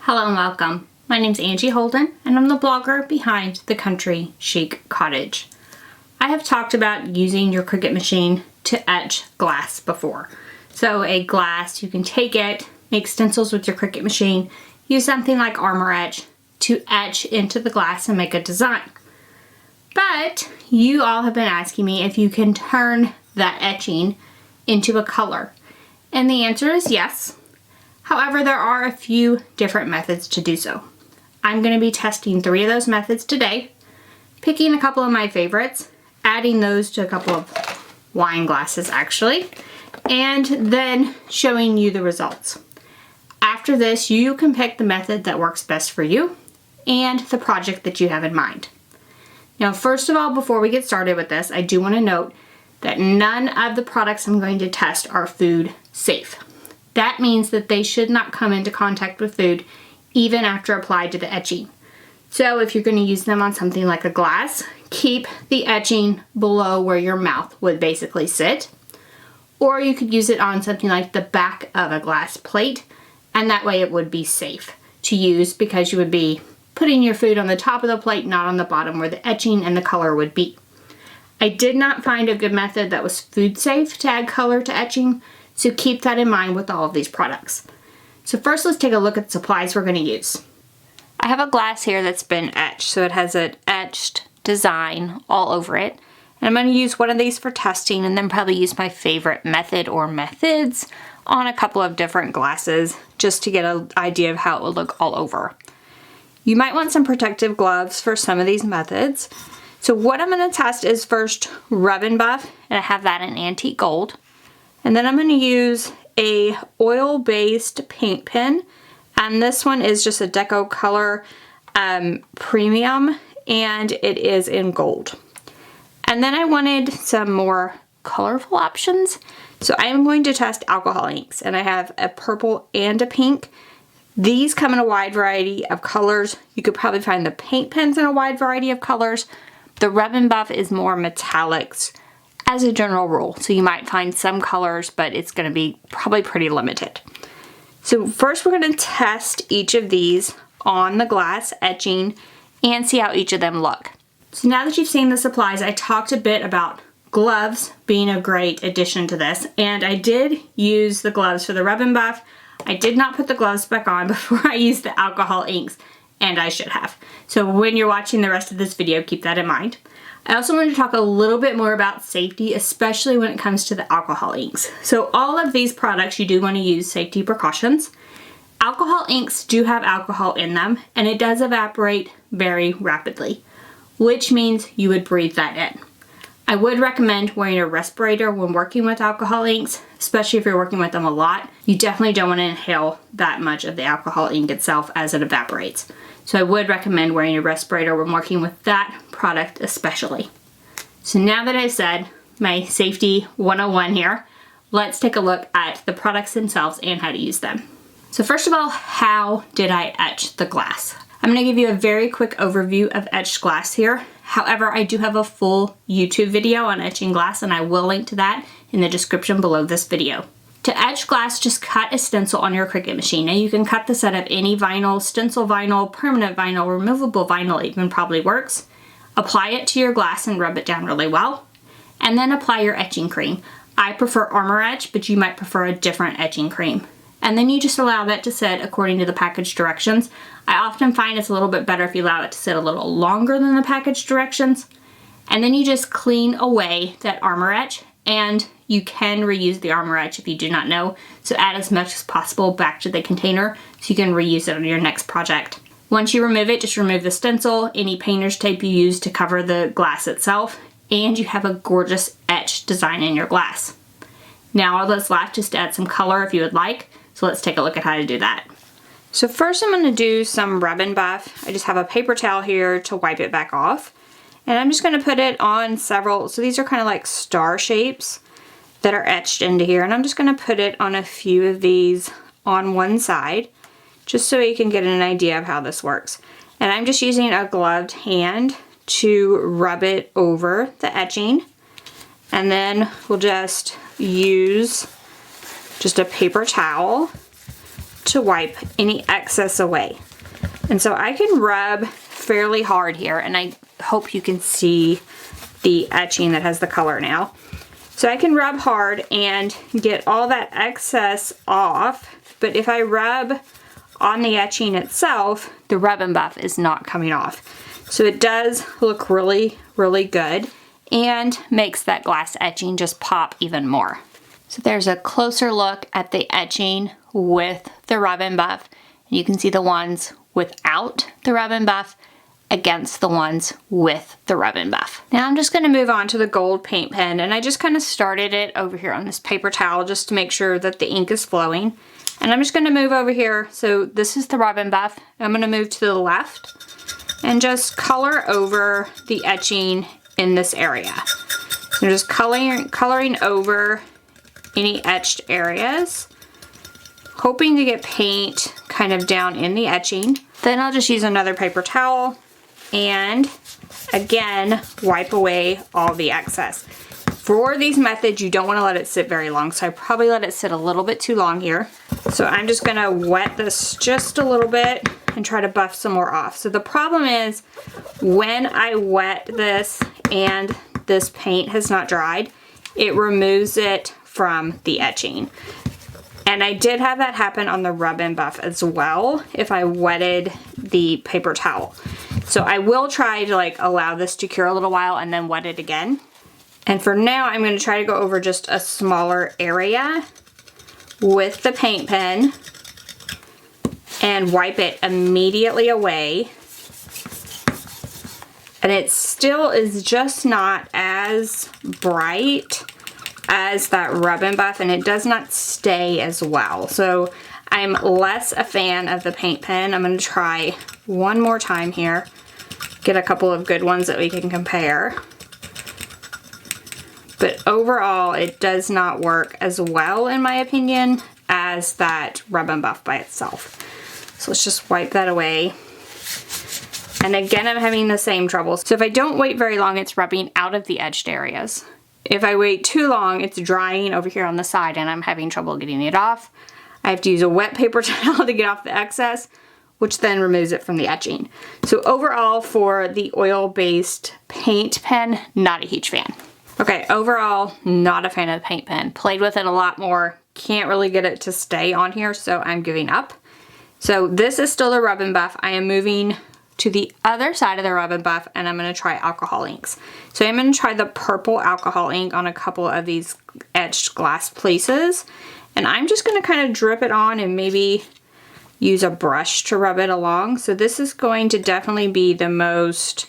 Hello and welcome. My name's Angie Holden and I'm the blogger behind The Country Chic Cottage. I have talked about using your Cricut machine to etch glass before. So a glass, you can take it, make stencils with your Cricut machine, use something like Armor Etch to etch into the glass and make a design. But you all have been asking me if you can turn that etching into a color. And the answer is yes. However, there are a few different methods to do so. I'm going to be testing 3 of those methods today, picking a couple of my favorites, adding those to a couple of wine glasses actually, and then showing you the results. After this, you can pick the method that works best for you and the project that you have in mind. Now, first of all, before we get started with this, I do want to note that none of the products I'm going to test are food safe. That means that they should not come into contact with food even after applied to the etching. So if you're going to use them on something like a glass, keep the etching below where your mouth would basically sit. Or you could use it on something like the back of a glass plate, and that way it would be safe to use because you would be putting your food on the top of the plate, not on the bottom where the etching and the color would be. I did not find a good method that was food safe to add color to etching, so keep that in mind with all of these products. So first, let's take a look at the supplies we're going to use. I have a glass here that's been etched, so it has an etched design all over it. And I'm going to use one of these for testing and then probably use my favorite method or methods on a couple of different glasses just to get an idea of how it would look all over. You might want some protective gloves for some of these methods. So what I'm going to test is first rub and buff, and I have that in antique gold. And then I'm going to use a oil-based paint pen, and this one is just a Deco Color Premium, and it is in gold. And then I wanted some more colorful options, so I am going to test alcohol inks, and I have a purple and a pink. These come in a wide variety of colors. You could probably find the paint pens in a wide variety of colors. The rub and buff is more metallics as a general rule, so you might find some colors, but it's going to be probably pretty limited. So first we're going to test each of these on the glass etching and see how each of them look. So now that you've seen the supplies, I talked a bit about gloves being a great addition to this, and I did use the gloves for the rub and buff. I did not put the gloves back on before I used the alcohol inks, and I should have. So when you're watching the rest of this video, keep that in mind. I also wanted to talk a little bit more about safety, especially when it comes to the alcohol inks. So all of these products, you do want to use safety precautions. Alcohol inks do have alcohol in them, and it does evaporate very rapidly, which means you would breathe that in. I would recommend wearing a respirator when working with alcohol inks, especially if you're working with them a lot. You definitely don't want to inhale that much of the alcohol ink itself as it evaporates. So I would recommend wearing a respirator when working with that product especially. So now that I've said my safety 101 here, let's take a look at the products themselves and how to use them. So first of all, how did I etch the glass? I'm going to give you a very quick overview of etched glass here. However, I do have a full YouTube video on etching glass, and I will link to that in the description below this video. To etch glass, just cut a stencil on your Cricut machine. Now you can cut this out of any vinyl, stencil vinyl, permanent vinyl, removable vinyl even probably works. Apply it to your glass and rub it down really well. And then apply your etching cream. I prefer Armor Etch, but you might prefer a different etching cream. And then you just allow that to sit according to the package directions. I often find it's a little bit better if you allow it to sit a little longer than the package directions. And then you just clean away that Armor Etch, and you can reuse the Armor Etch if you do not know. So add as much as possible back to the container so you can reuse it on your next project. Once you remove it, just remove the stencil, any painter's tape you use to cover the glass itself, and you have a gorgeous etched design in your glass. Now all that's left is to add some color if you would like. So let's take a look at how to do that. So first I'm going to do some rub and buff. I just have a paper towel here to wipe it back off. And I'm just going to put it on several, so these are kind of like star shapes that are etched into here. And I'm just going to put it on a few of these on one side, just so you can get an idea of how this works. And I'm just using a gloved hand to rub it over the etching. And then we'll just use just a paper towel to wipe any excess away. And so I can rub fairly hard here, and I hope you can see the etching that has the color now. So I can rub hard and get all that excess off, but if I rub on the etching itself, the rub and buff is not coming off. So it does look really, really good and makes that glass etching just pop even more. So there's a closer look at the etching with the rub and buff. You can see the ones without the rub and buff against the ones with the rub and buff. Now I'm just going to move on to the gold paint pen, and I just kind of started it over here on this paper towel just to make sure that the ink is flowing. And I'm just going to move over here. So this is the rub and buff. I'm going to move to the left and just color over the etching in this area. So just coloring over any etched areas, hoping to get paint kind of down in the etching. Then I'll just use another paper towel and again wipe away all the excess. For these methods, you don't want to let it sit very long, so I probably let it sit a little bit too long here. So I'm just going to wet this just a little bit and try to buff some more off. So the problem is when I wet this and this paint has not dried, it removes it from the etching. And I did have that happen on the rub and buff as well if I wetted the paper towel. So I will try to like allow this to cure a little while and then wet it again. And for now, I'm going to try to go over just a smaller area with the paint pen and wipe it immediately away. And it still is just not as bright as that rub and buff, and it does not stay as well. So I'm less a fan of the paint pen. I'm going to try one more time here, get a couple of good ones that we can compare. But overall, it does not work as well, in my opinion, as that rub and buff by itself. So let's just wipe that away. And again, I'm having the same trouble. So if I don't wait very long, it's rubbing out of the edged areas. If I wait too long, it's drying over here on the side and I'm having trouble getting it off. I have to use a wet paper towel to get off the excess, which then removes it from the etching. So overall, for the oil-based paint pen, not a huge fan. Okay, overall, not a fan of the paint pen. Played with it a lot more. Can't really get it to stay on here, so I'm giving up. So this is still the rub and buff. I am moving to the other side of the rub and buff, and I'm going to try alcohol inks. So I'm going to try the purple alcohol ink on a couple of these etched glass places. And I'm just going to kind of drip it on and maybe use a brush to rub it along. So this is going to definitely be the most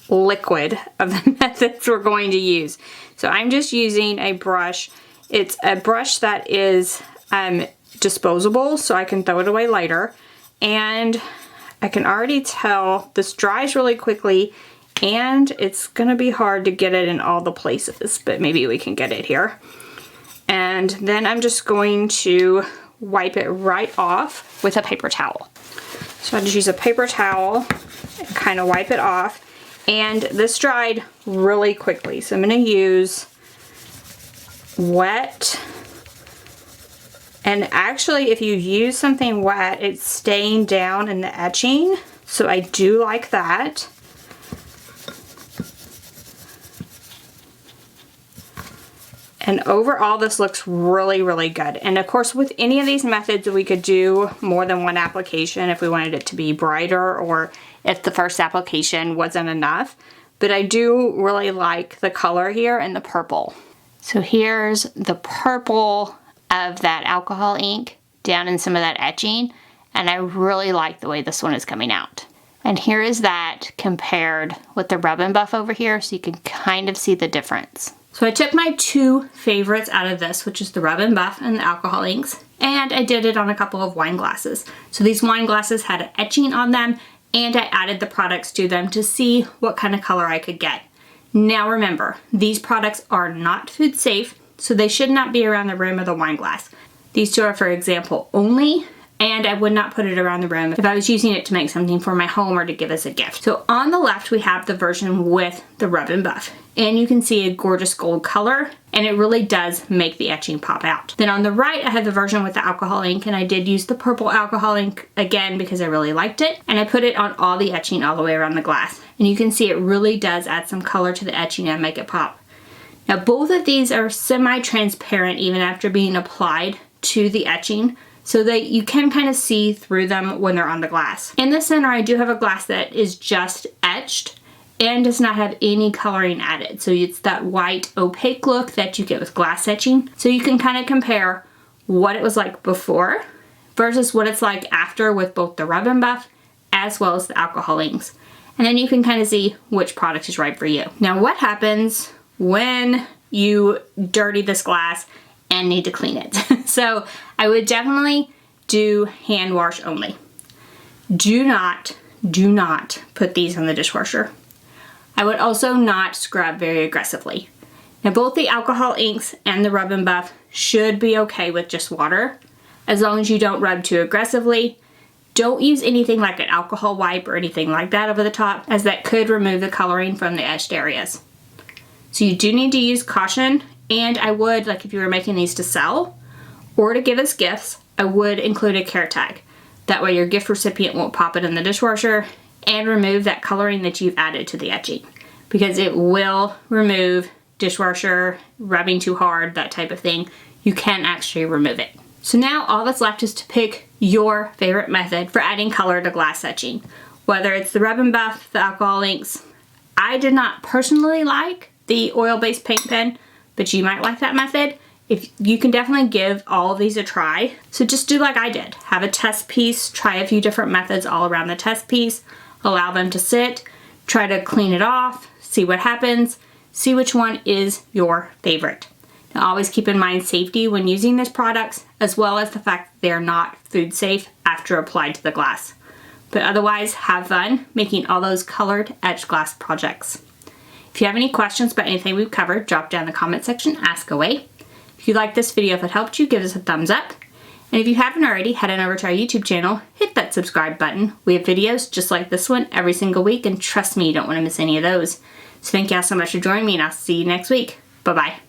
liquid of the methods we're going to use. So I'm just using a brush. It's a brush that is disposable, so I can throw it away later. And I can already tell this dries really quickly, and it's gonna be hard to get it in all the places, but maybe we can get it here. And then I'm just going to wipe it right off with a paper towel. So I just use a paper towel and kind of wipe it off. And this dried really quickly, so I'm going to use wet. And actually, if you use something wet, it's staying down in the etching, so I do like that. And overall, this looks really, really good. And of course, with any of these methods, we could do more than one application if we wanted it to be brighter or if the first application wasn't enough. But I do really like the color here and the purple. So here's the purple of that alcohol ink down in some of that etching. And I really like the way this one is coming out. And here is that compared with the rub and buff over here, so you can kind of see the difference. So I took my two favorites out of this, which is the rub and buff and the alcohol inks, and I did it on a couple of wine glasses. So these wine glasses had an etching on them, and I added the products to them to see what kind of color I could get. Now remember, these products are not food safe, so they should not be around the rim of the wine glass. These two are for example only, and I would not put it around the room if I was using it to make something for my home or to give as a gift. So on the left we have the version with the rub and buff, and you can see a gorgeous gold color, and it really does make the etching pop out. Then on the right I have the version with the alcohol ink, and I did use the purple alcohol ink again because I really liked it, and I put it on all the etching all the way around the glass. And you can see it really does add some color to the etching and make it pop. Now both of these are semi-transparent even after being applied to the etching, so that you can kind of see through them when they're on the glass. In the center I do have a glass that is just etched and does not have any coloring added. So it's that white opaque look that you get with glass etching. So you can kind of compare what it was like before versus what it's like after with both the rub and buff as well as the alcohol inks. And then you can kind of see which product is right for you. Now what happens when you dirty this glass and need to clean it? So I would definitely do hand wash only. Do not put these in the dishwasher. I would also not scrub very aggressively. Now both the alcohol inks and the rub and buff should be okay with just water, as long as you don't rub too aggressively. Don't use anything like an alcohol wipe or anything like that over the top, as that could remove the coloring from the etched areas. So you do need to use caution, and I would, like if you were making these to sell or to give as gifts, I would include a care tag. That way your gift recipient won't pop it in the dishwasher and remove that coloring that you've added to the etching, because it will remove dishwasher, rubbing too hard, that type of thing. You can actually remove it. So now all that's left is to pick your favorite method for adding color to glass etching. Whether it's the rub and buff, the alcohol inks. I did not personally like the oil-based paint pen, but you might like that method. If you can definitely give all of these a try. So just do like I did. Have a test piece, try a few different methods all around the test piece, allow them to sit, try to clean it off, see what happens, see which one is your favorite. Now always keep in mind safety when using these products, as well as the fact that they're not food safe after applied to the glass. But otherwise, have fun making all those colored etched glass projects. If you have any questions about anything we've covered, drop down in the comment section, ask away. If you liked this video, if it helped you, give us a thumbs up. And if you haven't already, head on over to our YouTube channel, hit that subscribe button. We have videos just like this one every single week, and trust me, you don't want to miss any of those. So thank you all so much for joining me, and I'll see you next week. Bye-bye.